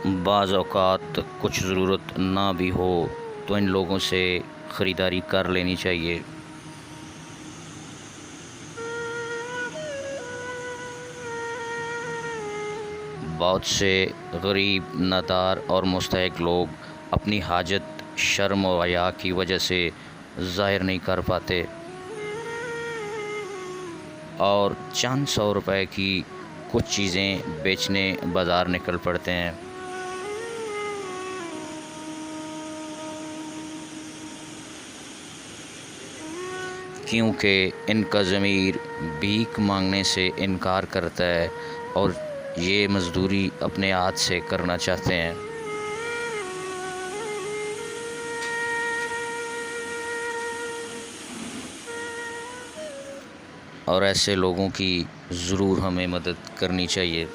बाज़ औक़ात कुछ ज़रूरत ना भी हो तो इन लोगों से ख़रीदारी कर लेनी चाहिए। बहुत से गरीब, नादार और मुस्तहिक़ लोग अपनी हाजत शर्म और हया की वजह से ज़ाहिर नहीं कर पाते और चंद सौ रुपए की कुछ चीज़ें बेचने बाज़ार निकल पड़ते हैं। क्योंकि इनका ज़मीर भीख मांगने से इनकार करता है और ये मज़दूरी अपने हाथ से करना चाहते हैं। और ऐसे लोगों की ज़रूर हमें मदद करनी चाहिए।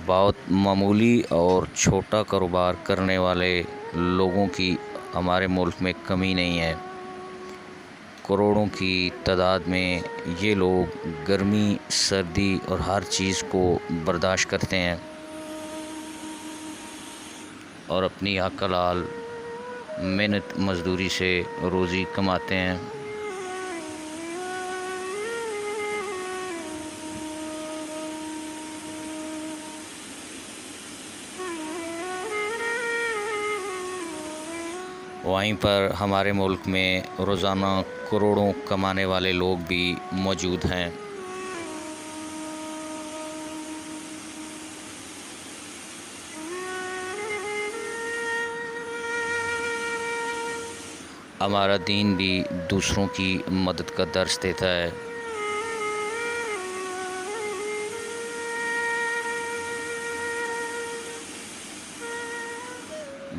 बहुत मामूली और छोटा कारोबार करने वाले लोगों की हमारे मुल्क में कमी नहीं है। करोड़ों की तादाद में ये लोग गर्मी, सर्दी और हर चीज़ को बर्दाश्त करते हैं और अपनी हक हलाल मेहनत मज़दूरी से रोज़ी कमाते हैं। वहीं पर हमारे मुल्क में रोज़ाना करोड़ों कमाने वाले लोग भी मौजूद हैं। हमारा दीन भी दूसरों की मदद का दर्स देता है।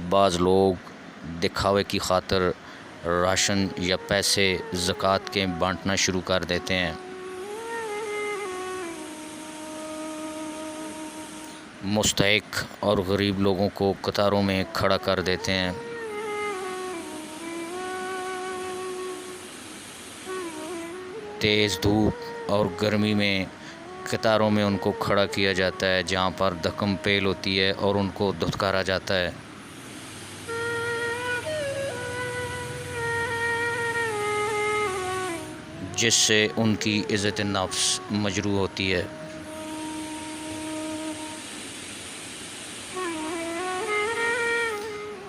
बाज़ लोग दिखावे की खातिर राशन या पैसे ज़कात के बांटना शुरू कर देते हैं। मुस्तहिक़ और गरीब लोगों को कतारों में खड़ा कर देते हैं। तेज़ धूप और गर्मी में कतारों में उनको खड़ा किया जाता है, जहाँ पर धक्कम पेल होती है और उनको धुतकारा जाता है। जिससे उनकी इज़्ज़त नफ्स मजरूह होती है।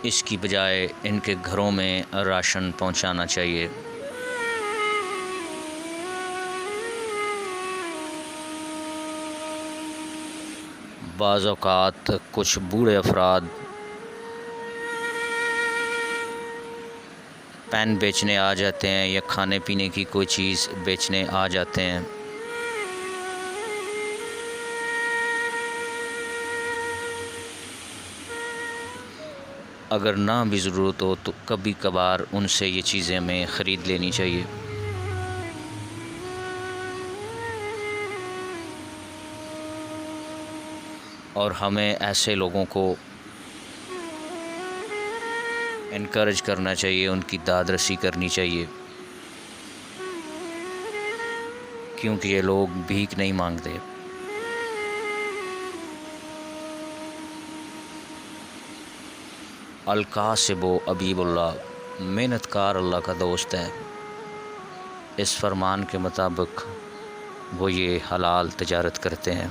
इसकी बजाय इनके घरों में राशन पहुंचाना चाहिए। बाज़ औक़ात कुछ बूढ़े अफराद पेन बेचने आ जाते हैं या खाने पीने की कोई चीज़ बेचने आ जाते हैं। अगर ना भी ज़रूरत हो तो कभी कभार उनसे ये चीज़ें हमें ख़रीद लेनी चाहिए। और हमें ऐसे लोगों को इनकरेज करना चाहिए, उनकी दाद रसी करनी चाहिए, क्योंकि ये लोग भीख नहीं मांगते। अल-कासिबु अबीबुल्लाह, मेहनतकार अल्लाह का दोस्त है। इस फरमान के मुताबिक वो ये हलाल तिजारत करते हैं।